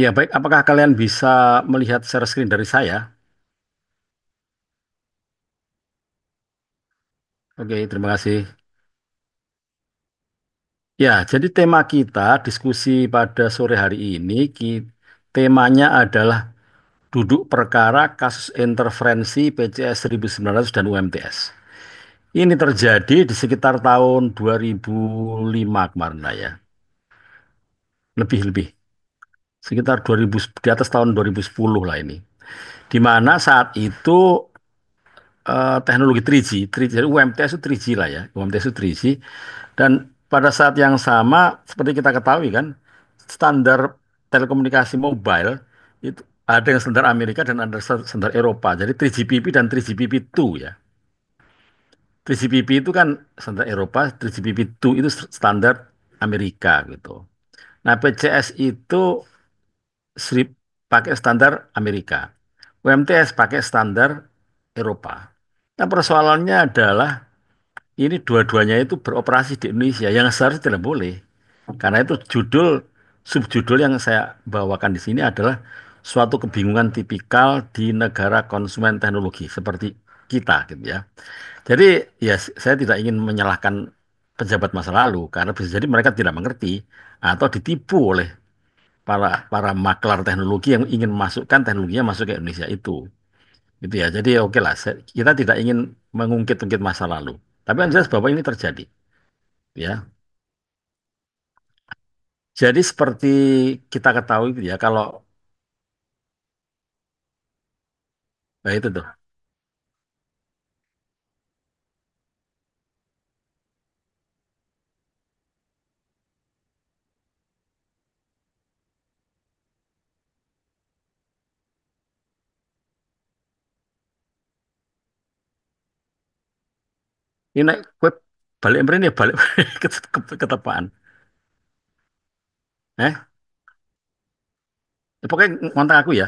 Ya, baik. Apakah kalian bisa melihat share screen dari saya? Oke, terima kasih. Ya, jadi tema kita diskusi pada sore hari ini, temanya adalah duduk perkara kasus interferensi PCS 1900 dan UMTS. Ini terjadi di sekitar tahun 2005 kemarin lah ya. Lebih-lebih. Sekitar 2000, di atas tahun 2010 lah ini. Di mana saat itu teknologi 3G, 3G, jadi UMTS itu 3G lah ya, UMTS itu 3G, dan pada saat yang sama, seperti kita ketahui kan, standar telekomunikasi mobile itu ada yang standar Amerika dan ada standar Eropa, jadi 3GPP dan 3GPP2 ya. 3GPP itu kan standar Eropa, 3GPP2 itu standar Amerika gitu. Nah, PCS itu pakai standar Amerika, UMTS pakai standar Eropa. Nah, persoalannya adalah ini dua-duanya itu beroperasi di Indonesia yang seharusnya tidak boleh. Karena itu subjudul yang saya bawakan di sini adalah suatu kebingungan tipikal di negara konsumen teknologi seperti kita gitu ya. Jadi ya saya tidak ingin menyalahkan pejabat masa lalu karena bisa jadi mereka tidak mengerti atau ditipu oleh para maklar teknologi yang ingin masukkan teknologinya masuk ke Indonesia itu. Gitu ya. Jadi oke lah, kita tidak ingin mengungkit-ungkit masa lalu. Tapi yang jelas bahwa ini terjadi, ya. Jadi seperti kita ketahui gitu ya, kalau itu tuh, ini naik web balik ini ya balik ketepaan. Eh, pokoknya ngontak aku ya.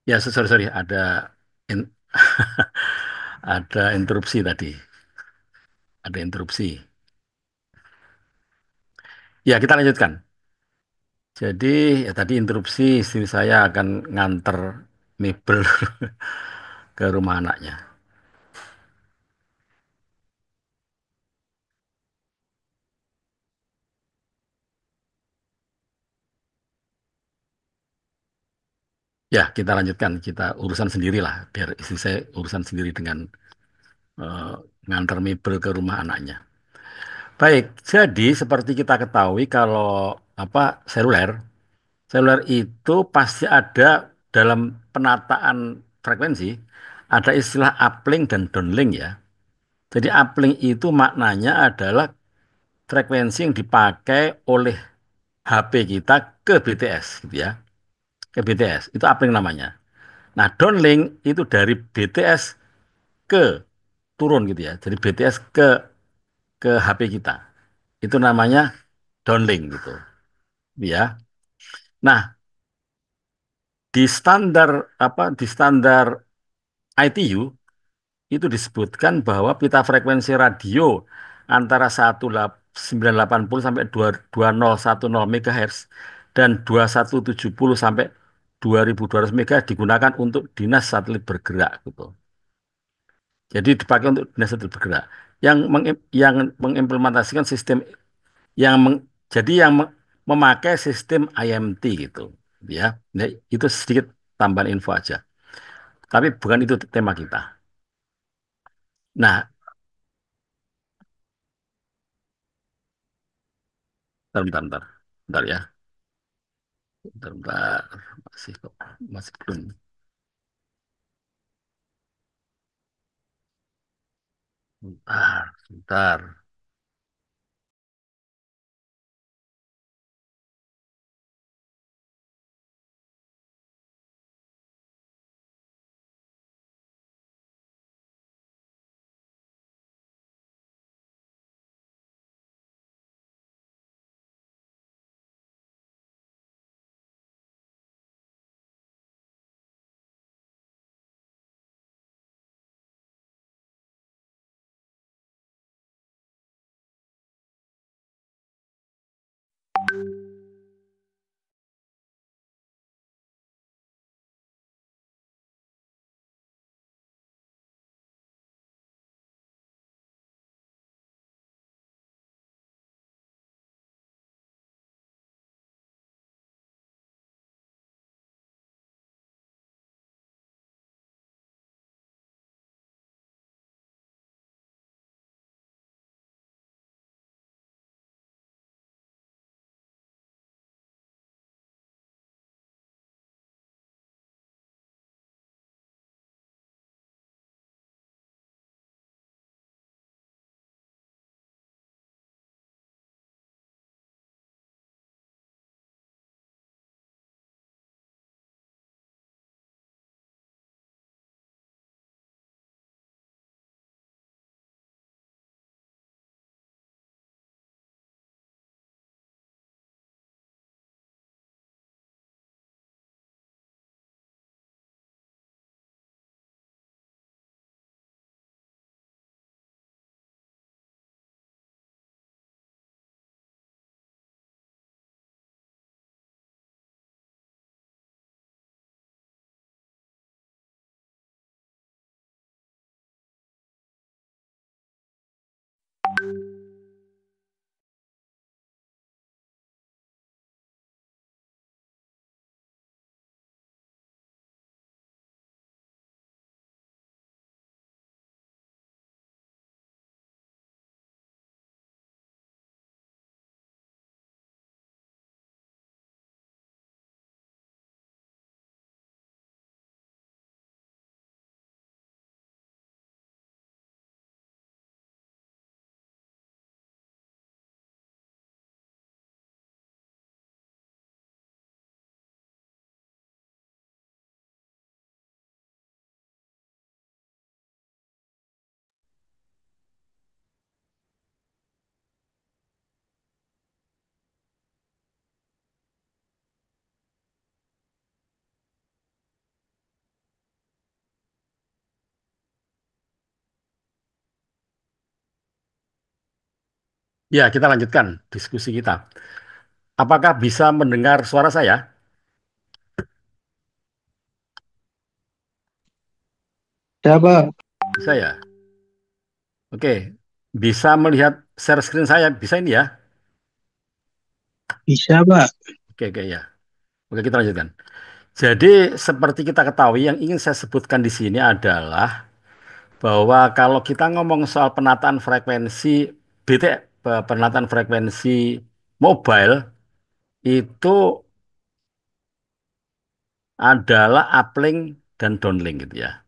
Ya, sorry, in- ada interupsi tadi, ada interupsi. Ya, kita lanjutkan. Jadi ya tadi interupsi istri saya akan nganter mebel ke rumah anaknya. Ya, kita lanjutkan. Kita urusan sendirilah, biar istri saya urusan sendiri dengan eh, nganter mebel ke rumah anaknya. Baik, jadi seperti kita ketahui kalau seluler, seluler itu pasti ada dalam penataan frekuensi, ada istilah uplink dan downlink ya. Jadi uplink itu maknanya adalah frekuensi yang dipakai oleh HP kita ke BTS gitu ya, ke BTS. Itu uplink namanya. Nah, downlink itu dari BTS ke turun gitu ya. Jadi BTS ke HP kita. Itu namanya downlink gitu. Ya. Nah, di standar ITU itu disebutkan bahwa pita frekuensi radio antara 1980 sampai 2010 MHz dan 2170 sampai 2200 MHz digunakan untuk dinas satelit bergerak gitu. Jadi dipakai untuk dinas satelit bergerak. Yang mengimplementasikan sistem yang jadi memakai sistem IMT gitu ya. Nah, itu sedikit tambahan info aja. Tapi bukan itu tema kita. Nah, bentar. Bentar ya. Bentar. Masih kok. Masih belum. Bentar. Ya, kita lanjutkan diskusi kita. Apakah bisa mendengar suara saya? Siapa? Bisa ya? Oke. Bisa melihat share screen saya? Bisa ini ya? Bisa, Pak. Oke, oke ya. Oke, kita lanjutkan. Jadi, seperti kita ketahui, yang ingin saya sebutkan di sini adalah bahwa kalau kita ngomong soal penataan frekuensi BT, penataan frekuensi mobile itu adalah uplink dan downlink gitu ya.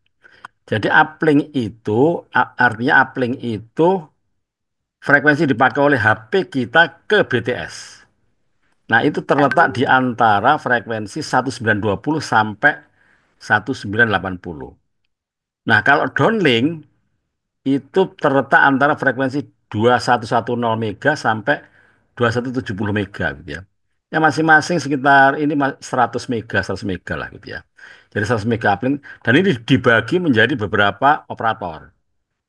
Jadi uplink itu artinya uplink itu frekuensi dipakai oleh HP kita ke BTS. Nah, itu terletak di antara frekuensi 1920 sampai 1980. Nah, kalau downlink itu terletak antara frekuensi 2110 mega sampai 2170 mega gitu ya. Ya masing-masing sekitar ini 100 mega, 100 mega lah gitu ya. Jadi 100 mega uplink dan ini dibagi menjadi beberapa operator.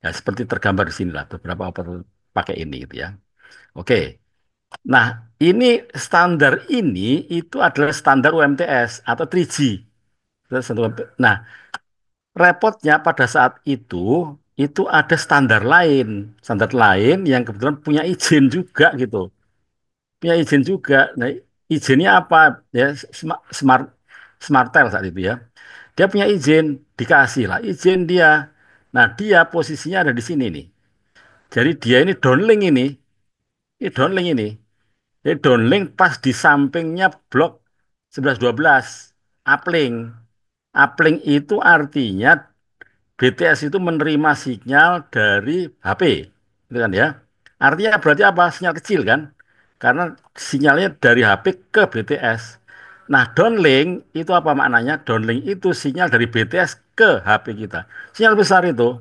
Ya seperti tergambar di sini lah beberapa operator pakai ini gitu ya. Oke. Nah, ini standar ini itu adalah standar UMTS atau 3G. Nah, repotnya pada saat itu ada standar lain yang kebetulan punya izin juga gitu, punya izin juga. Nah, izinnya apa? Ya, smart Smartel saat itu ya. Dia punya izin, dikasih lah izin dia. Nah, dia posisinya ada di sini nih. Jadi dia ini downlink ini downlink ini. Jadi downlink pas di sampingnya blok 1112 uplink. Uplink itu artinya BTS itu menerima sinyal dari HP, gitu kan ya. Artinya berarti apa? Sinyal kecil kan? Karena sinyalnya dari HP ke BTS. Nah, downlink itu apa maknanya? Downlink itu sinyal dari BTS ke HP kita. Sinyal besar itu.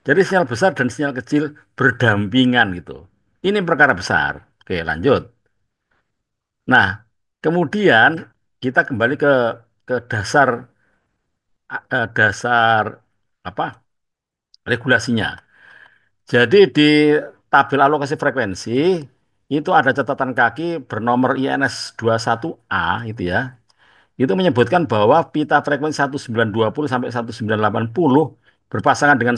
Jadi sinyal besar dan sinyal kecil berdampingan gitu. Ini perkara besar. Oke, lanjut. Nah, kemudian kita kembali ke dasar apa? Regulasinya. Jadi di tabel alokasi frekuensi itu ada catatan kaki bernomor INS 21A itu ya. Itu menyebutkan bahwa pita frekuensi 1920 sampai 1980 berpasangan dengan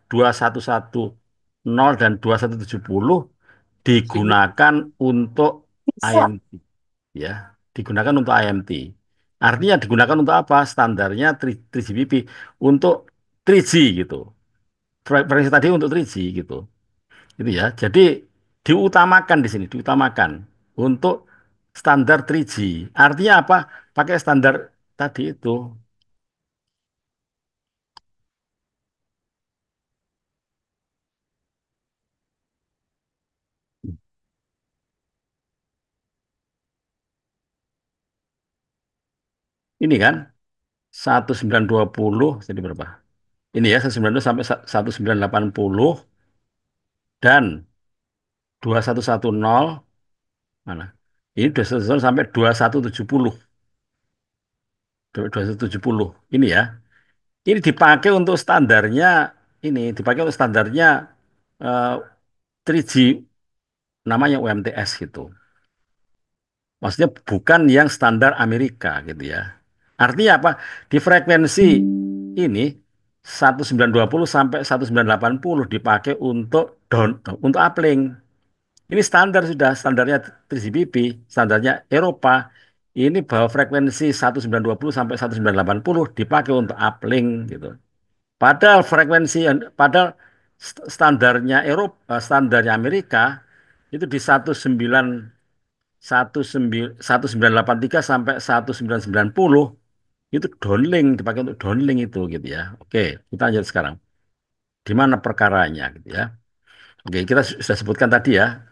2110 dan 2170 digunakan untuk IMT ya. Digunakan untuk IMT. Artinya digunakan untuk apa? Standarnya 3GPP untuk 3G gitu. Frekuensi tadi untuk 3G gitu. Gitu ya. Jadi diutamakan di sini, diutamakan untuk standar 3G. Artinya apa? Pakai standar tadi itu. Ini kan 1920 jadi berapa? Ini ya 1920 sampai 1980 dan 2110 mana? Ini 2110 sampai 2170. 2170. Ini ya. Ini dipakai untuk standarnya ini dipakai untuk standarnya eh, 3G namanya UMTS gitu. Maksudnya bukan yang standar Amerika gitu ya. Artinya apa? Di frekuensi ini 1920 sampai 1980 dipakai untuk untuk uplink. Ini standar sudah, standarnya 3GPP, standarnya Eropa. Ini bahwa frekuensi 1920 sampai 1980 dipakai untuk uplink gitu. Padahal standarnya Eropa, standarnya Amerika itu di 1983 sampai 1990 itu downlink dipakai untuk downlink itu gitu ya. Oke, kita lanjut sekarang. Di mana perkaranya gitu ya. Oke, kita sudah sebutkan tadi ya.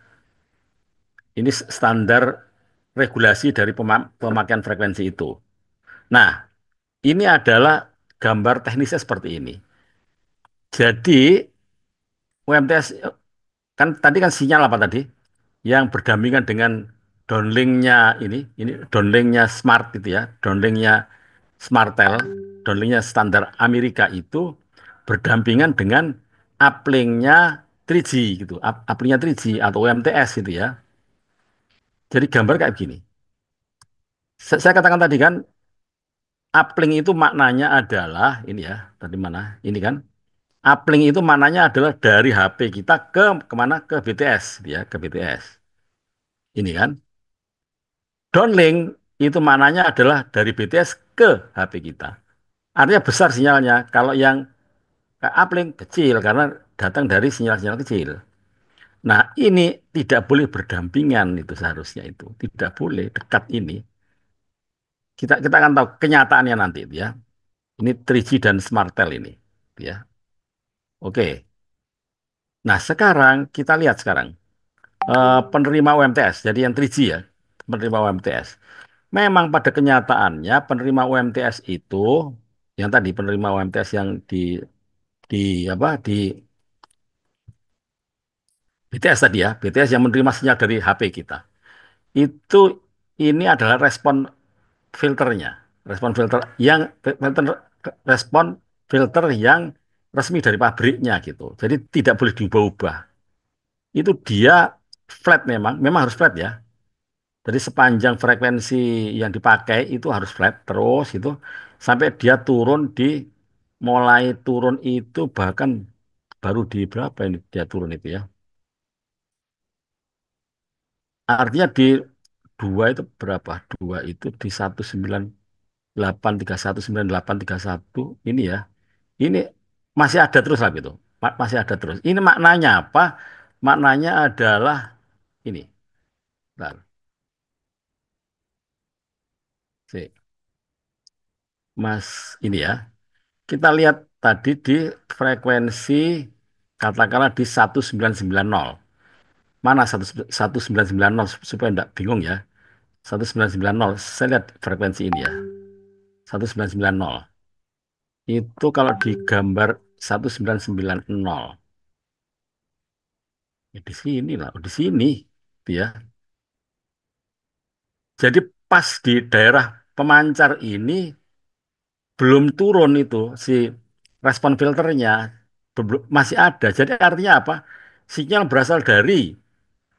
Ini standar regulasi dari pemakaian frekuensi itu. Nah, ini adalah gambar teknisnya seperti ini. Jadi UMTS kan tadi kan sinyal apa tadi? Yang berdampingan dengan downlinknya ini downlinknya smart itu ya, downlinknya Smartel, downlinknya standar Amerika itu berdampingan dengan uplinknya 3G gitu, apliknya 3G atau UMTS gitu ya. Jadi gambar kayak begini. Saya katakan tadi kan, uplink itu maknanya adalah ini ya, tadi mana? Ini kan, uplink itu maknanya adalah dari HP kita ke kemana? Ke BTS, gitu ya, ke BTS. Ini kan, downlink itu maknanya adalah dari BTS ke HP kita. Artinya besar sinyalnya. Kalau yang uplink kecil karena datang dari sinyal-sinyal kecil. Nah, ini tidak boleh berdampingan itu seharusnya itu. Tidak boleh dekat ini. Kita akan tahu kenyataannya nanti itu ya. Ini 3G dan Smarttel ini, gitu ya. Oke. Nah, sekarang kita lihat sekarang penerima UMTS. Jadi yang 3G ya, penerima UMTS. Memang pada kenyataannya penerima UMTS itu yang tadi penerima UMTS yang di apa di BTS tadi ya, BTS yang menerima sinyal dari HP kita. Itu ini adalah filternya, respon filter yang filter, respon filter yang resmi dari pabriknya gitu. Jadi tidak boleh diubah-ubah. Itu dia flat memang harus flat ya. Jadi sepanjang frekuensi yang dipakai itu harus flat terus itu sampai dia turun mulai turun itu bahkan baru di berapa ini dia turun itu ya. Artinya di dua itu berapa? Dua itu di 1983191 ini ya. Ini masih ada terus lah gitu. Masih ada terus. Ini maknanya apa? Maknanya adalah ini. Bentar, sih. Mas ini ya. Kita lihat tadi di frekuensi katakanlah di 1990. Mana 1990 supaya enggak bingung ya. 1990. Saya lihat frekuensi ini ya. 1990. Itu kalau digambar 1990. Ya di sini lah, di sini. Gitu ya. Jadi pas di daerah pemancar ini belum turun itu si respon filternya masih ada. Jadi artinya apa? Sinyal berasal dari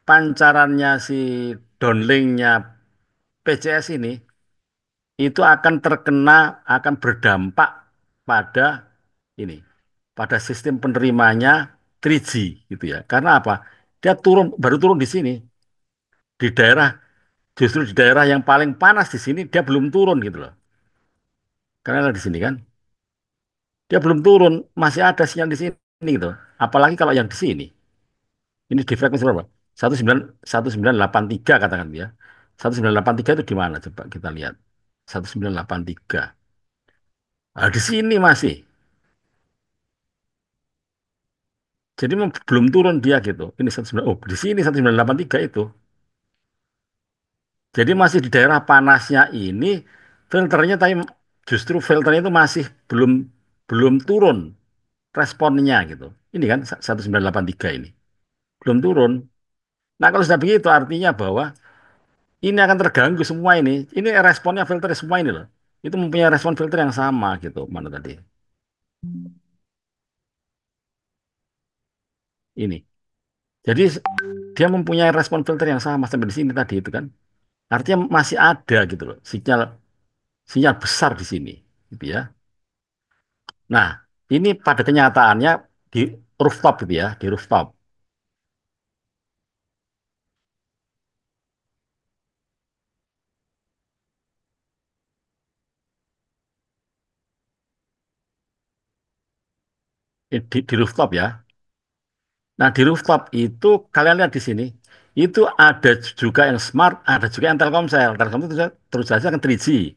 pancarannya si downlinknya PCS ini itu akan terkena, akan berdampak pada ini, pada sistem penerimanya 3G gitu ya. Karena apa? Dia baru turun di sini, di daerah, justru di daerah yang paling panas di sini dia belum turun gitu loh. Karena di sini kan, dia belum turun, masih ada sinyal di sini gitu. Apalagi kalau yang di sini, ini di frekuensi berapa? 1983 katakan ya. 1983 itu di mana? Coba kita lihat. 1983. Nah, di sini masih. Jadi belum turun dia gitu. Ini 19, oh di sini 1983 itu. Jadi masih di daerah panasnya ini filternya tapi justru filternya itu masih belum belum turun responnya gitu. Ini kan 1983 ini. Belum turun. Nah, kalau sudah begitu artinya bahwa ini akan terganggu semua ini. Ini responnya filter semua ini loh. Itu mempunyai respon filter yang sama gitu. Mana tadi? Ini. Jadi dia mempunyai respon filter yang sama sampai di sini tadi itu kan. Artinya masih ada gitu loh. Sinyal sinyal besar di sini gitu ya. Nah, ini pada kenyataannya di rooftop gitu ya, di rooftop. Di rooftop ya. Nah, di rooftop itu kalian lihat di sini, itu ada juga yang smart, ada juga yang Telkomsel. Telkomsel itu terus saja kan 3G.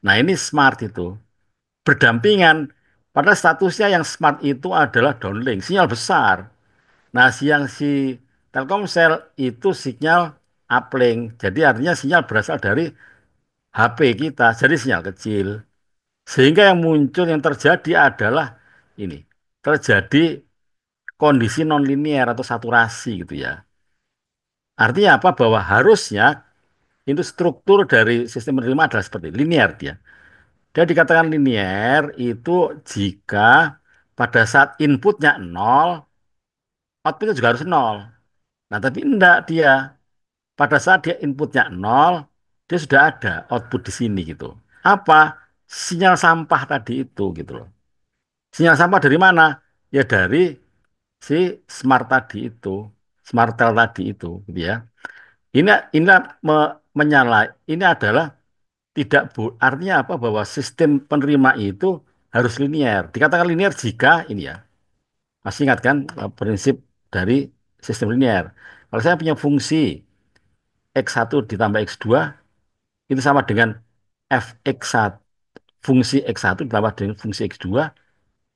Nah, ini smart itu. Berdampingan. Padahal statusnya yang smart itu adalah downlink, sinyal besar. Nah, si Telkomsel itu sinyal uplink. Jadi artinya sinyal berasal dari HP kita, jadi sinyal kecil. Sehingga yang muncul, yang terjadi adalah ini. Terjadi kondisi nonlinier atau saturasi gitu ya. Artinya apa? Bahwa harusnya itu struktur dari sistem penerima adalah seperti linear dia. Dia dikatakan linear itu jika pada saat inputnya nol, outputnya juga harus nol. Nah, tapi enggak dia. Pada saat dia inputnya nol, dia sudah ada output di sini gitu. Apa? Sinyal sampah tadi itu gitu loh. Sinyal sampah dari mana? Ya dari si smart tadi itu, smart tel tadi itu, gitu ya. Ini ini menyala. Ini adalah tidak artinya apa? Bahwa sistem penerima itu harus linear. Dikatakan linear jika ini ya. Masih ingat kan prinsip dari sistem linear. Kalau saya punya fungsi x1 ditambah x2 itu sama dengan fx1, fungsi x1 ditambah dengan fungsi x2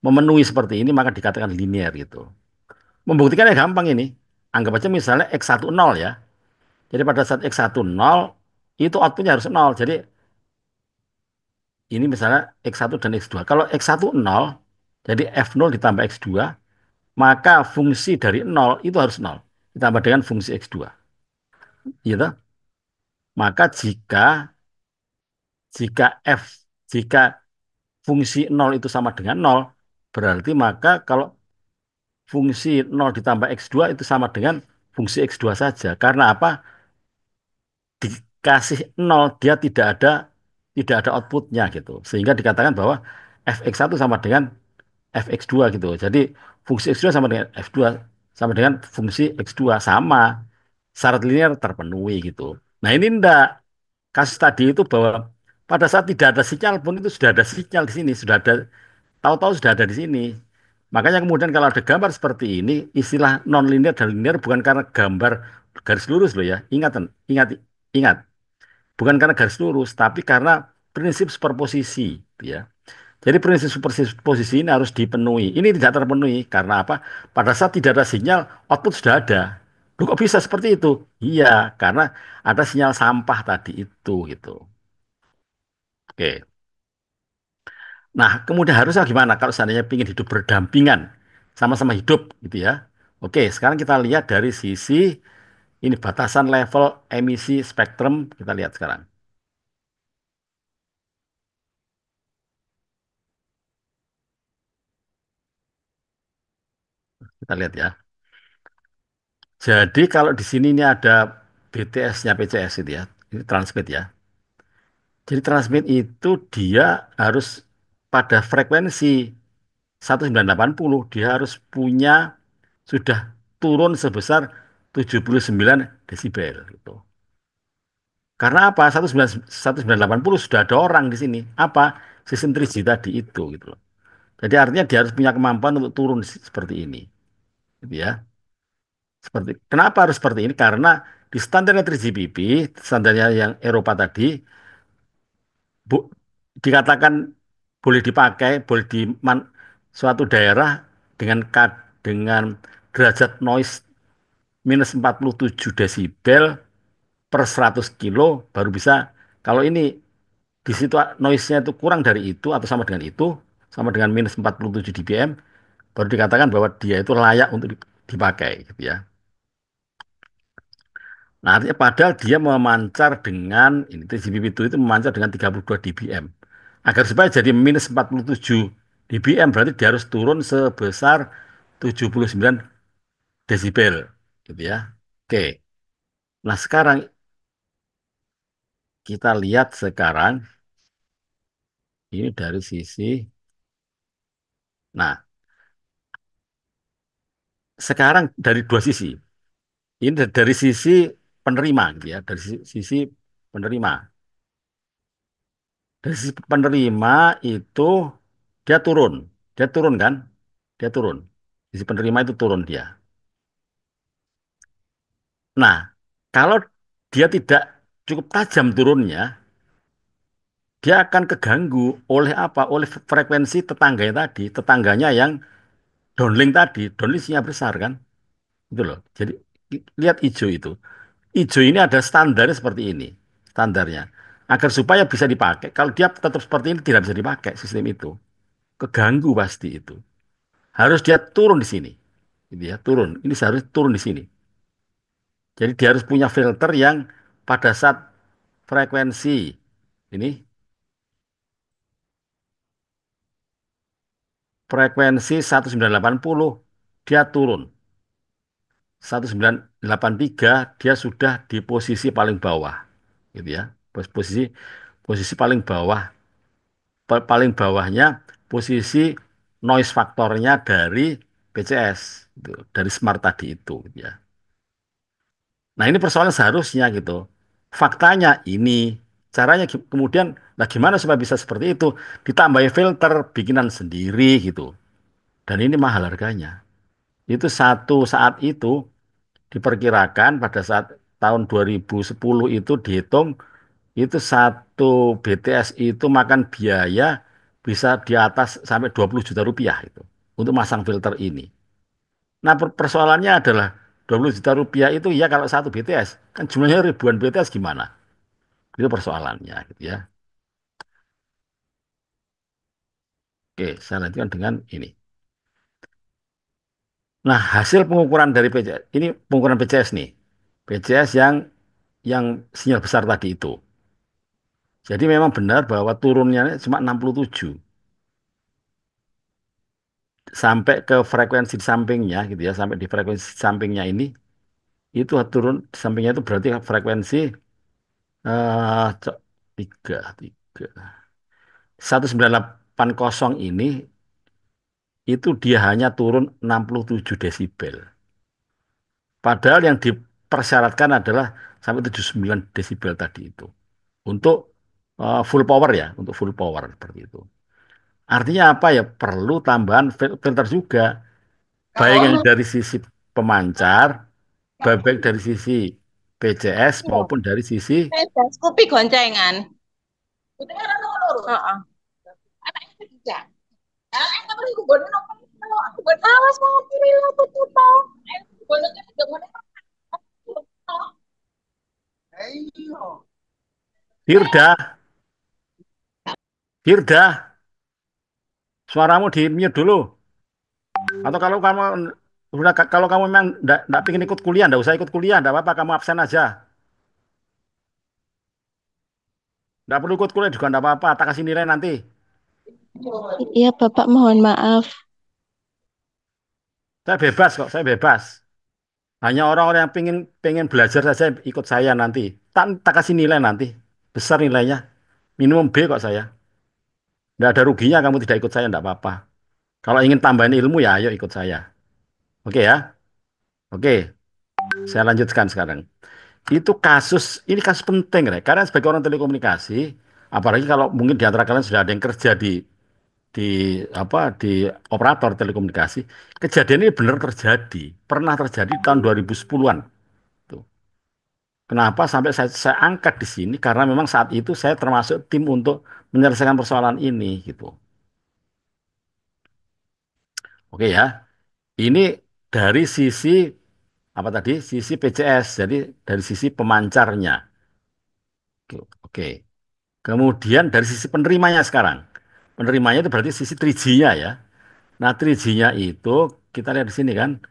memenuhi seperti ini maka dikatakan linear gitu. Membuktikannya gampang ini. Anggap aja misalnya x1 nol ya. Jadi pada saat x1 nol itu outputnya harus nol. Jadi ini misalnya x1 dan x2. Kalau x1 nol, jadi f0 ditambah x2, maka fungsi dari nol itu harus nol. Ditambah dengan fungsi x2. Gitu. Maka jika f jika fungsi nol itu sama dengan nol, berarti maka kalau fungsi nol ditambah x2 itu sama dengan fungsi x2 saja. Karena apa? Dikasih nol, dia tidak ada outputnya gitu. Sehingga dikatakan bahwa fx1 sama dengan fx2 gitu. Jadi fungsi x2 sama dengan f2 sama dengan fungsi x2 sama. Syarat linear terpenuhi gitu. Nah ini enggak. Kasus tadi itu bahwa pada saat tidak ada sinyal pun itu sudah ada sinyal di sini, sudah ada tahu-tahu sudah ada di sini. Makanya kemudian kalau ada gambar seperti ini, istilah non linear dan linear bukan karena gambar garis lurus loh ya. Ingat, ingat, ingat. Bukan karena garis lurus, tapi karena prinsip superposisi, gitu ya. Jadi prinsip superposisi ini harus dipenuhi. Ini tidak terpenuhi karena apa? Pada saat tidak ada sinyal, output sudah ada. Loh, kok bisa seperti itu? Iya, karena ada sinyal sampah tadi itu gitu. Oke. Nah, kemudian harusnya gimana kalau seandainya ingin hidup berdampingan, sama-sama hidup gitu ya. Oke, sekarang kita lihat dari sisi ini batasan level emisi spektrum, kita lihat sekarang. Kita lihat ya. Jadi kalau di sini ini ada BTS-nya PCS itu ya. Ini transmit ya. Jadi transmit itu dia harus pada frekuensi 1980 dia harus punya sudah turun sebesar 79 desibel gitu. Karena apa? 1980 sudah ada orang di sini. Apa? Sistem 3G tadi itu gitu loh. Jadi artinya dia harus punya kemampuan untuk turun seperti ini, gitu ya. Kenapa harus seperti ini? Karena di standarnya 3GPP, standarnya yang Eropa tadi, bu, dikatakan boleh dipakai, boleh di suatu daerah dengan dengan derajat noise minus 47 desibel per 100 kilo baru bisa. Kalau ini di situ noise-nya itu kurang dari itu atau sama dengan minus 47 dBm, baru dikatakan bahwa dia itu layak untuk dipakai, gitu ya. Nah, artinya padahal dia memancar dengan ini 3GPP itu memancar dengan 32 dBm. Agar supaya jadi minus 47 dBm berarti dia harus turun sebesar 79 desibel, gitu ya. Oke. Nah, sekarang kita lihat sekarang ini dari sisi. Nah, sekarang dari dua sisi. Ini dari sisi penerima, gitu ya. Dari sisi penerima. Dari sisi penerima itu dia turun. Dia turun kan? Dia turun. Sisi penerima itu turun dia. Nah, kalau dia tidak cukup tajam turunnya, dia akan keganggu oleh apa? Oleh frekuensi tetangganya tadi, tetangganya yang downlink tadi. Downlink sinyal besar kan? Itu loh. Jadi lihat hijau itu. Hijau ini ada standarnya seperti ini. Standarnya. Agar supaya bisa dipakai. Kalau dia tetap seperti ini tidak bisa dipakai sistem itu. Keganggu pasti itu. Harus dia turun di sini. Gitu ya, turun. Ini seharusnya turun di sini. Jadi dia harus punya filter yang pada saat frekuensi ini frekuensi 1980 dia turun. 1983 dia sudah di posisi paling bawah, gitu ya. Posisi posisi paling bawah, paling bawahnya posisi noise faktornya dari PCS, gitu, dari smart tadi itu, gitu ya. Nah, ini persoalan seharusnya gitu. Faktanya ini, caranya kemudian, nah gimana supaya bisa seperti itu? Ditambahi filter bikinan sendiri gitu. Dan ini mahal harganya. Itu satu saat itu diperkirakan pada saat tahun 2010 itu dihitung, itu satu BTS itu makan biaya bisa di atas sampai 20 juta rupiah itu untuk masang filter ini. Nah, persoalannya adalah 20 juta rupiah itu ya kalau satu BTS, kan jumlahnya ribuan BTS gimana? Itu persoalannya gitu ya. Oke, saya lanjutkan dengan ini. Nah, hasil pengukuran dari PCS, ini pengukuran PCS nih. PCS yang sinyal besar tadi itu. Jadi memang benar bahwa turunnya cuma 67 sampai ke frekuensi di sampingnya gitu ya, sampai di frekuensi sampingnya ini itu turun di sampingnya itu berarti frekuensi tiga tiga 1980 ini itu dia hanya turun 67 desibel. Padahal yang dipersyaratkan adalah sampai 79 desibel tadi itu. Untuk full power ya, untuk full power seperti itu. Artinya apa ya? Perlu tambahan filter juga, baik yang dari sisi pemancar, baik dari sisi PCS maupun dari sisi Kopi goncengan. Heeh. Awas mau pilih aku tuh tau. Firda, Firda, suaramu di mute dulu. Atau kalau kamu udah kalau kamu memang enggak pengen ikut kuliah, enggak usah ikut kuliah, enggak apa-apa, kamu absen aja. Enggak perlu ikut kuliah juga enggak apa-apa, tak kasih nilai nanti. Iya, Bapak mohon maaf. Saya bebas kok, saya bebas. Hanya orang-orang yang pengen pengen belajar saja ikut saya nanti. Tak kasih nilai nanti. Besar nilainya. Minimum B kok saya. Enggak ada ruginya kamu tidak ikut saya, enggak apa-apa. Kalau ingin tambahin ilmu ya ayo ikut saya. Oke ya? Oke, saya lanjutkan sekarang. Ini kasus penting, Rek. Karena sebagai orang telekomunikasi, apalagi kalau mungkin di antara kalian sudah ada yang kerja di di operator telekomunikasi, kejadian ini benar terjadi, pernah terjadi tahun 2010-an. Tuh. Kenapa sampai saya angkat di sini? Karena memang saat itu saya termasuk tim untuk menyelesaikan persoalan ini, gitu. Oke ya, ini dari sisi apa tadi? Sisi PCS, jadi dari sisi pemancarnya. Oke. Oke. Kemudian dari sisi penerimanya sekarang. Penerimanya itu berarti sisi 3G-nya ya. Nah, 3G-nya itu kita lihat di sini kan,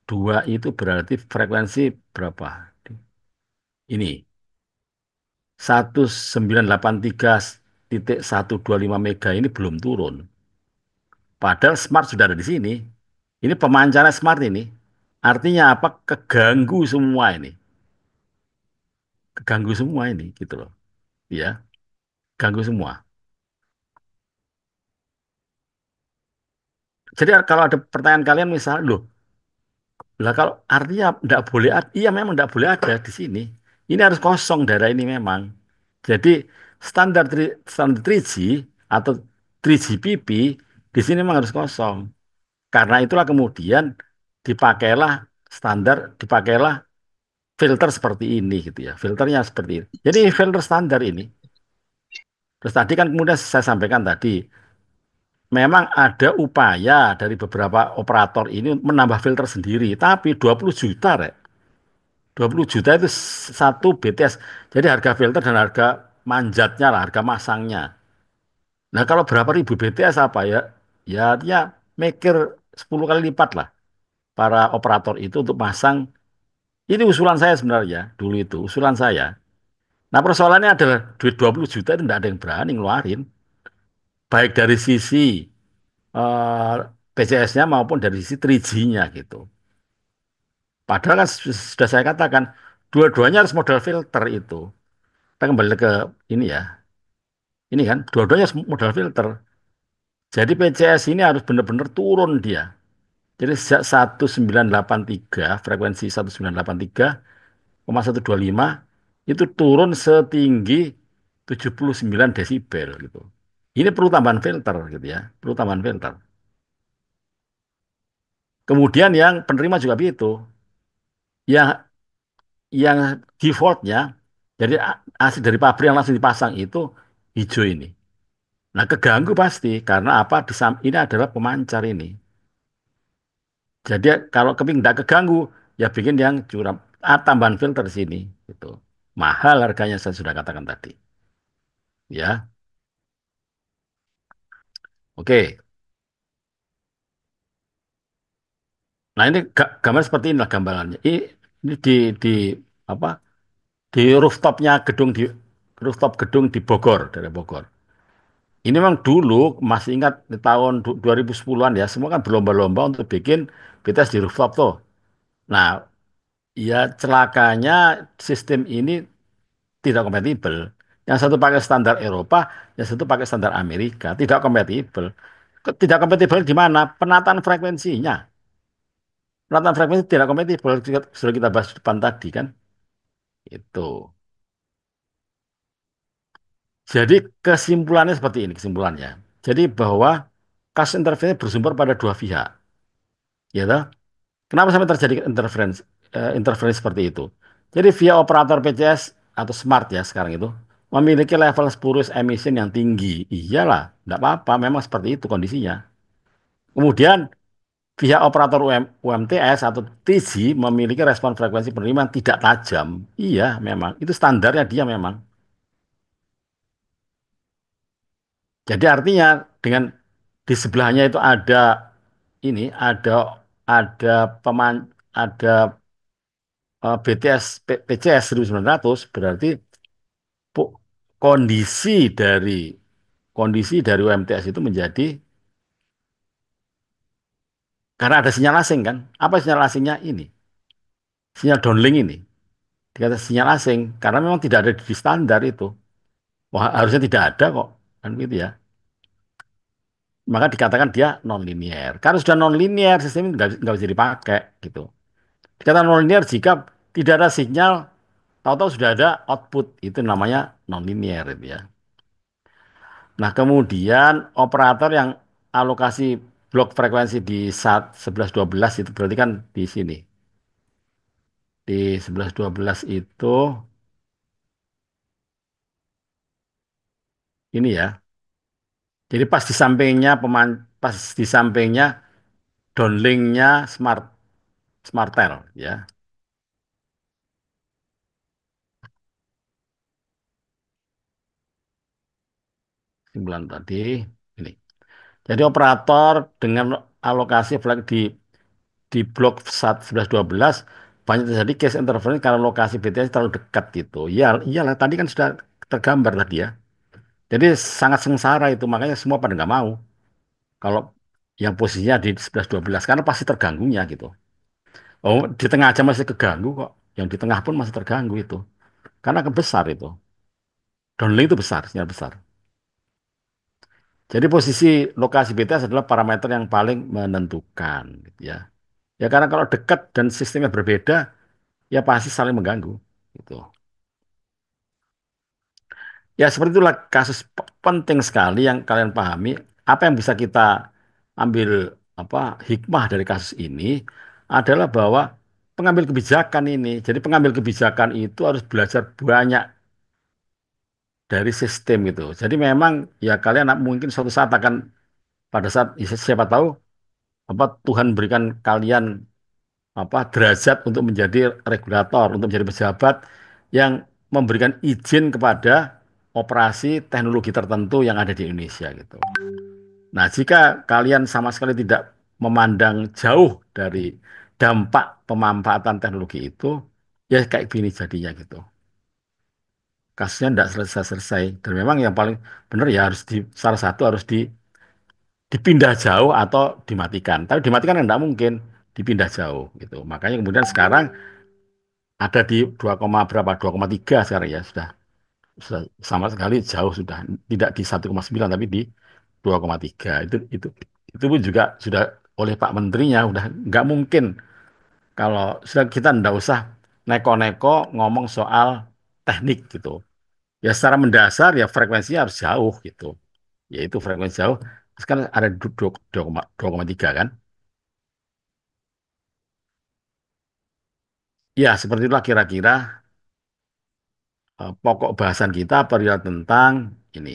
dua itu berarti frekuensi berapa? Ini 1983,125 mega ini belum turun. Padahal smart sudah ada di sini. Ini pemancarnya smart ini. Artinya apa? Keganggu semua ini. Keganggu semua ini gitu loh. Ya, ganggu semua. Jadi kalau ada pertanyaan kalian misal, loh, lah kalau artinya tidak boleh ada, iya memang tidak boleh ada di sini. Ini harus kosong daerah ini memang. Jadi standar 3G atau 3GPP di sini memang harus kosong. Karena itulah kemudian dipakailah dipakailah filter seperti ini gitu ya. Filternya seperti ini. Jadi filter standar ini. Terus tadi kan kemudian saya sampaikan tadi, memang ada upaya dari beberapa operator ini menambah filter sendiri, tapi 20 juta, Rek. 20 juta itu satu BTS. Jadi harga filter dan harga manjatnya lah, harga masangnya. Nah, kalau berapa ribu BTS apa ya? Ya artinya mikir 10 kali lipat lah para operator itu untuk masang. Ini usulan saya sebenarnya, dulu itu usulan saya. Nah, persoalannya adalah duit 20 juta itu tidak ada yang berani ngeluarin. Baik dari sisi PCS-nya maupun dari sisi 3G-nya gitu. Padahal kan sudah saya katakan, dua-duanya harus modal filter itu. Kita kembali ke ini ya. Ini kan, dua-duanya harus modal filter. Jadi PCS ini harus benar-benar turun dia. Jadi sejak 1983, frekuensi 1983,125 itu turun setinggi 79 desibel gitu. Ini perlu tambahan filter gitu ya, perlu tambahan filter. Kemudian yang penerima juga begitu. Yang defaultnya, jadi asli dari pabrik yang langsung dipasang itu hijau ini. Nah, keganggu pasti karena apa? Ini adalah pemancar ini. Jadi kalau keping tidak keganggu, ya bikin yang curam. Tambahan filter di sini, gitu. Mahal harganya saya sudah katakan tadi. Ya, oke. Nah ini gambar seperti inilah gambarannya. Ini di apa? Di rooftopnya gedung di rooftop gedung di Bogor, dari Bogor. Ini memang dulu masih ingat di tahun 2010-an ya, semua kan berlomba-lomba untuk bikin BTS di rooftop tuh. Nah, ya celakanya sistem ini tidak kompatibel. Yang satu pakai standar Eropa, yang satu pakai standar Amerika, tidak kompatibel. Tidak kompatibel di mana? Penataan frekuensinya. Penataan frekuensi tidak kompatibel, sudah kita bahas di depan tadi kan. Itu. Jadi kesimpulannya seperti ini, kesimpulannya. Jadi bahwa kasus intervensi bersumber pada dua pihak. Ya toh? Kenapa sampai terjadi interferensi seperti itu? Jadi via operator PCS atau smart ya sekarang itu memiliki level spurious emission yang tinggi. Iyalah, tidak apa-apa, memang seperti itu kondisinya. Kemudian via operator UMTS atau TG memiliki respon frekuensi penerimaan tidak tajam. Iya, memang itu standarnya dia memang. Jadi artinya dengan di sebelahnya itu ada ini ada ada BTS PCS 1900 berarti pu- kondisi dari UMTS itu menjadi karena ada sinyal asing kan. Apa sinyal asingnya ini? Sinyal downlink ini. Dikata sinyal asing karena memang tidak ada di standar itu. Wah, harusnya tidak ada kok. Kan gitu ya. Maka dikatakan dia non-linear. Karena sudah non-linear, sistem ini nggak bisa dipakai gitu. Dikatakan non-linear jika tidak ada sinyal, tahu-tahu sudah ada output. Itu namanya non-linear itu ya. Nah, kemudian operator yang alokasi blok frekuensi di saat 11-12 itu berarti kan di sini. Di 11-12 itu ini ya. Jadi pas di sampingnya downlinknya Smartel ya. 9 tadi ini. Jadi operator dengan alokasi di blok 11-12 banyak terjadi case interference karena lokasi BTS terlalu dekat gitu. Ya, iyalah tadi kan sudah tergambar tadi ya. Jadi sangat sengsara itu, makanya semua pada nggak mau. Kalau yang posisinya di 11-12 karena pasti terganggunya gitu. Oh, di tengah aja masih keganggu kok. Yang di tengah pun masih terganggu itu. Karena kebesar itu. Downlink itu besar, sinyal besar. Jadi posisi lokasi BTS adalah parameter yang paling menentukan gitu ya. Ya karena kalau dekat dan sistemnya berbeda, ya pasti saling mengganggu gitu. Ya seperti itulah kasus penting sekali yang kalian pahami. Apa yang bisa kita ambil apa hikmah dari kasus ini adalah bahwa pengambil kebijakan ini, jadi pengambil kebijakan itu harus belajar banyak dari sistem gitu. Jadi memang ya kalian mungkin suatu saat akan pada saat ya, siapa tahu apa Tuhan berikan kalian apa derajat untuk menjadi regulator, untuk menjadi pejabat yang memberikan izin kepada operasi teknologi tertentu yang ada di Indonesia gitu. Nah, jika kalian sama sekali tidak memandang jauh dari dampak pemanfaatan teknologi itu, ya kayak gini jadinya gitu. Kasusnya tidak selesai-selesai. Dan memang yang paling benar ya harus salah satu harus dipindah jauh atau dimatikan. Tapi dimatikan tidak mungkin. dipindah jauh gitu. Makanya kemudian sekarang ada di 2, berapa 2,3 sekarang ya sudah sama sekali jauh sudah tidak di 1,9 tapi di 2,3 itu pun juga sudah oleh Pak Menterinya udah nggak mungkin kalau sudah kita ndak usah neko-neko ngomong soal teknik gitu. Ya secara mendasar ya frekuensinya harus jauh gitu. Yaitu frekuensi jauh sekarang ada 2,3 kan. Ya seperti itulah kira-kira pokok bahasan kita perihal tentang ini.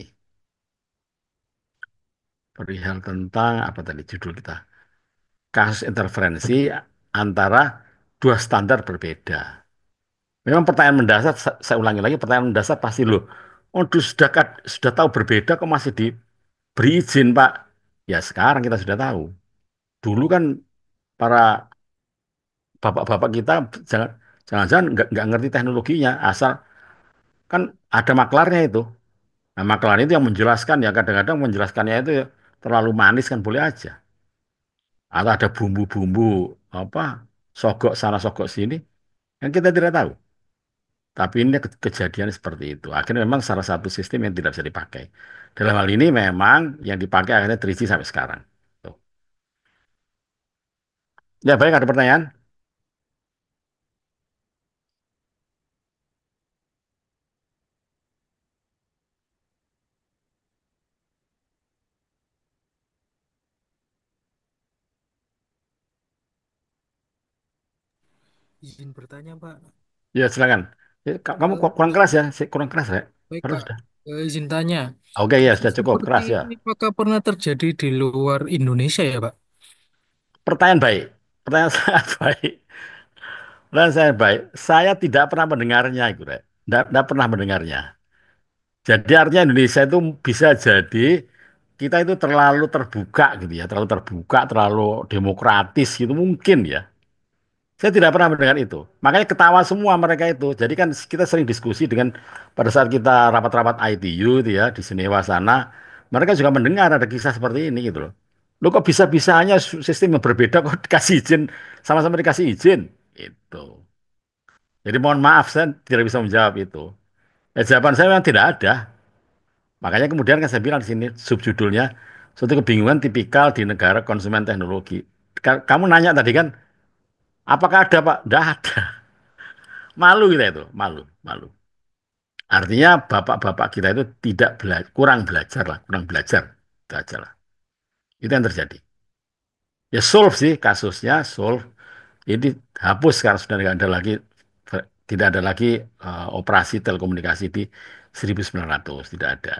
Perihal tentang apa tadi judul kita? Kasus interferensi antara dua standar berbeda. Memang pertanyaan mendasar, saya ulangi lagi, pertanyaan mendasar pasti loh. Oh, sudah tahu berbeda kok masih diberi izin, Pak? Ya sekarang kita sudah tahu. Dulu kan para bapak-bapak kita jangan jangan-jangan nggak ngerti teknologinya, asal kan ada maklarnya itu. Nah, maklar itu yang menjelaskan ya kadang-kadang menjelaskannya itu ya terlalu manis kan boleh aja. Atau ada bumbu-bumbu apa sogok sana sogok sini yang kita tidak tahu. Tapi ini kejadian seperti itu. Akhirnya memang salah satu sistem yang tidak bisa dipakai. Dalam hal ini memang yang dipakai akhirnya 3G sampai sekarang. Tuh. Ya baik, ada pertanyaan? Izin bertanya, Pak. Ya silakan. Kamu Eh, kurang keras ya, kurang keras ya. Baik, Baru Pak. sudah. Izin tanya, Oke ya kasus sudah cukup seperti keras ya. ini apakah pernah terjadi di luar Indonesia ya, Pak? Pertanyaan baik. Pertanyaan sangat baik. Pertanyaan saya baik. Saya tidak pernah mendengarnya, itu, Rek. Tidak pernah mendengarnya. Jadi artinya Indonesia itu bisa jadi kita itu terlalu terbuka gitu ya, terlalu terbuka, terlalu demokratis gitu mungkin ya. Saya tidak pernah mendengar itu. Makanya ketawa semua mereka itu. Jadi kan kita sering diskusi dengan pada saat kita rapat-rapat ITU itu ya di Jenewa sana, mereka juga mendengar ada kisah seperti ini gitu loh. Lo kok bisa-bisanya sistem yang berbeda kok dikasih izin sama-sama dikasih izin itu. Jadi mohon maaf saya tidak bisa menjawab itu. Ya, jawaban saya memang tidak ada. Makanya kemudian kan saya bilang di sini subjudulnya suatu kebingungan tipikal di negara konsumen teknologi. Kamu nanya tadi kan, apakah ada Pak? Tidak ada. Malu kita itu, malu, malu. Artinya bapak-bapak kita itu tidak kurang belajar lah, kurang belajar. Itu aja lah. Itu yang terjadi. Ya solve sih kasusnya, solve. Ini hapus karena sudah tidak ada lagi operasi telekomunikasi di 1900, tidak ada.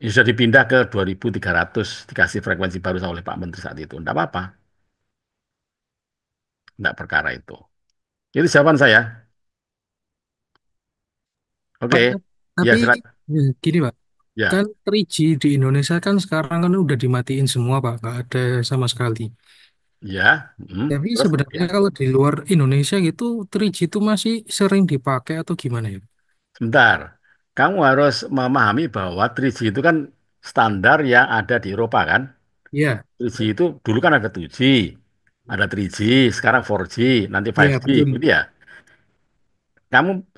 Ini sudah dipindah ke 2300, dikasih frekuensi baru oleh Pak Menteri saat itu. Tidak apa-apa, tidak perkara itu. Itu jawaban saya. Pak, Oke, ya tapi silakan. gini, Pak. Ya, Kan 3G di Indonesia kan sekarang kan udah dimatiin semua, Pak. Nggak ada sama sekali. ya. Tapi Terus sebenarnya kemudian, kalau di luar Indonesia gitu, 3G itu masih sering dipakai atau gimana ya? sebentar. Kamu harus memahami bahwa 3G itu kan standar yang ada di Eropa kan. Iya, 3G itu dulu kan ada 2G, ada 3G, sekarang 4G, nanti iya 5G, betul. gitu ya.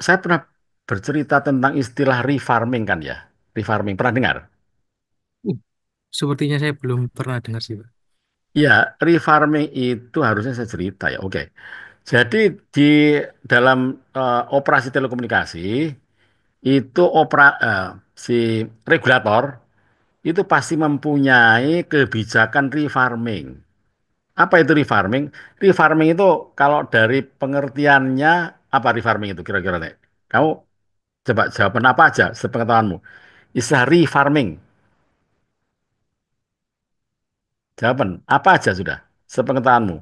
Saya pernah bercerita tentang istilah refarming kan ya. Refarming, pernah dengar? Uh, Sepertinya saya belum pernah dengar sih, Pak. Ya, refarming itu harusnya saya cerita ya. Oke. Jadi di dalam operasi telekomunikasi itu si regulator itu pasti mempunyai kebijakan refarming. Apa itu refarming? Refarming itu kalau dari pengertiannya apa refarming itu kira-kira Nek? Kamu coba jawaban apa aja sepengetahuanmu? Istilah refarming. Jawaban apa aja sudah sepengetahuanmu?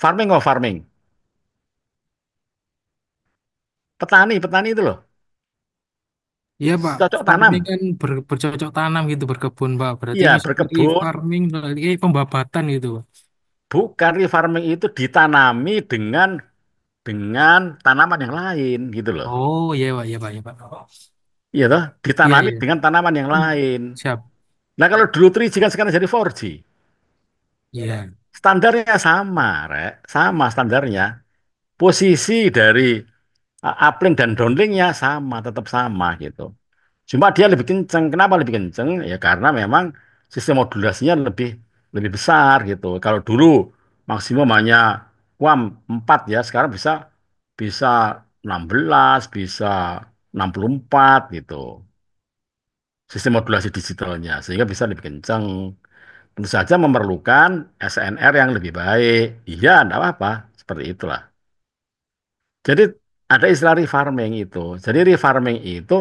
Farming oh farming. Petani, petani itu loh. Iya, Pak. Cocok tanam. Farming kan bercocok tanam gitu, berkebun, Pak. Berarti Iya, masuk dari berkebun. farming, lagi pembabatan gitu, Pak. Bukan refarming itu ditanami dengan tanaman yang lain gitu loh. Oh, iya, Pak, iya, Pak, iya, Pak. Iya toh, Iya, ditanami iya. dengan tanaman yang Hmm, lain. siap. Nah kalau dulu 3G kan sekarang jadi 4G. Iya. Standarnya sama, Rek. Sama standarnya. Posisi dari uplink dan downlinknya sama, tetap sama gitu. Cuma dia lebih kenceng. Kenapa lebih kenceng? Ya karena memang sistem modulasinya lebih lebih besar gitu. Kalau dulu maksimum hanya QAM 4 ya, sekarang bisa bisa 16, bisa 64 gitu. Sistem modulasi digitalnya sehingga bisa lebih kenceng. Tentu saja memerlukan SNR yang lebih baik. Iya, enggak apa-apa. Seperti itulah. Jadi ada istilah refarming itu. Jadi refarming itu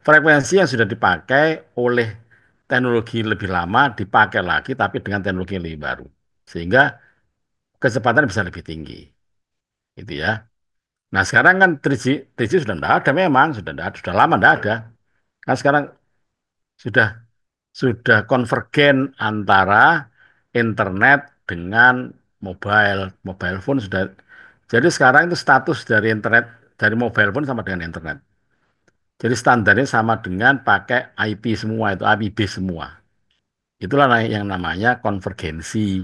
frekuensi yang sudah dipakai oleh teknologi lebih lama dipakai lagi tapi dengan teknologi yang lebih baru. Sehingga kecepatan bisa lebih tinggi. Gitu ya. Nah sekarang kan 3G, 3G sudah tidak ada memang, sudah tidak ada, sudah lama tidak ada. Kan sekarang sudah sudah konvergen antara internet dengan mobile. Mobile phone sudah. Jadi sekarang itu status dari internet dari mobile phone sama dengan internet. Jadi standarnya sama dengan pakai IP semua itu, IPv semua. Itulah yang namanya konvergensi.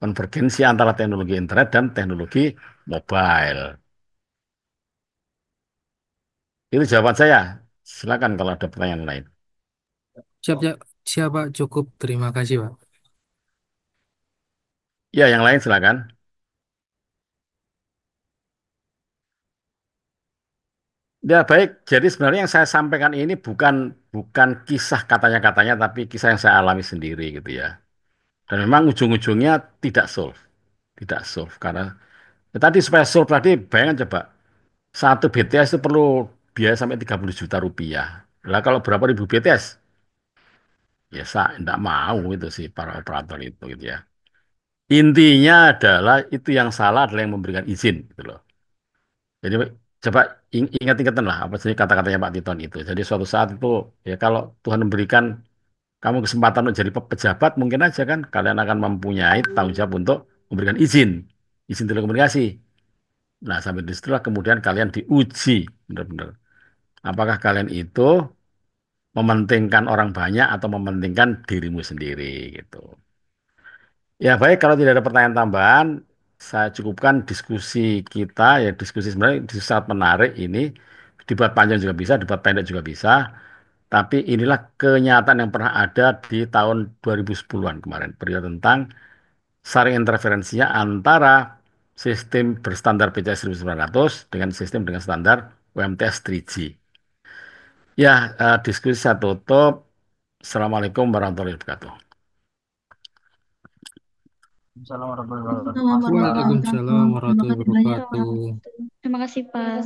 Konvergensi antara teknologi internet dan teknologi mobile. Itu jawaban saya. Silakan kalau ada pertanyaan lain. Siap, siap, siap, Pak. Cukup. Terima kasih, Pak. Ya, yang lain silakan. Ya, baik. Jadi sebenarnya yang saya sampaikan ini bukan bukan kisah katanya-katanya, tapi kisah yang saya alami sendiri gitu ya. Dan memang ujung-ujungnya tidak solve. Tidak solve. Karena ya tadi supaya solve tadi, bayangkan coba. Satu BTS itu perlu biaya sampai 30 juta rupiah. Lah kalau berapa ribu BTS? Ya saya tidak mau itu sih para operator itu gitu ya. Intinya adalah itu yang salah adalah yang memberikan izin gitu loh. Jadi coba ingat-ingatan lah apa sih kata-katanya Pak Titon itu. Jadi suatu saat itu ya kalau Tuhan memberikan kamu kesempatan untuk jadi pejabat mungkin aja kan kalian akan mempunyai tanggung jawab untuk memberikan izin, izin telekomunikasi. Nah sampai di situlah kemudian kalian diuji benar-benar. Apakah kalian itu mementingkan orang banyak atau mementingkan dirimu sendiri gitu. Ya baik, kalau tidak ada pertanyaan tambahan, saya cukupkan diskusi kita, ya diskusi sebenarnya diskusi sangat menarik ini. Debat panjang juga bisa, debat pendek juga bisa. Tapi inilah kenyataan yang pernah ada di tahun 2010-an kemarin. Berita tentang saring interferensinya antara sistem berstandar PCS 1900 dengan sistem dengan standar UMTS 3G. Ya, diskusi saya tutup. Assalamualaikum warahmatullahi wabarakatuh. Assalamualaikum warahmatullahi Assalamualaikum wabarakatuh, Pak. warahmatullahi Waalaikumsalam wabarakatuh. Terima warahmatullahi kasih banyak, wabarakatuh. Pak. Terima kasih, Pak.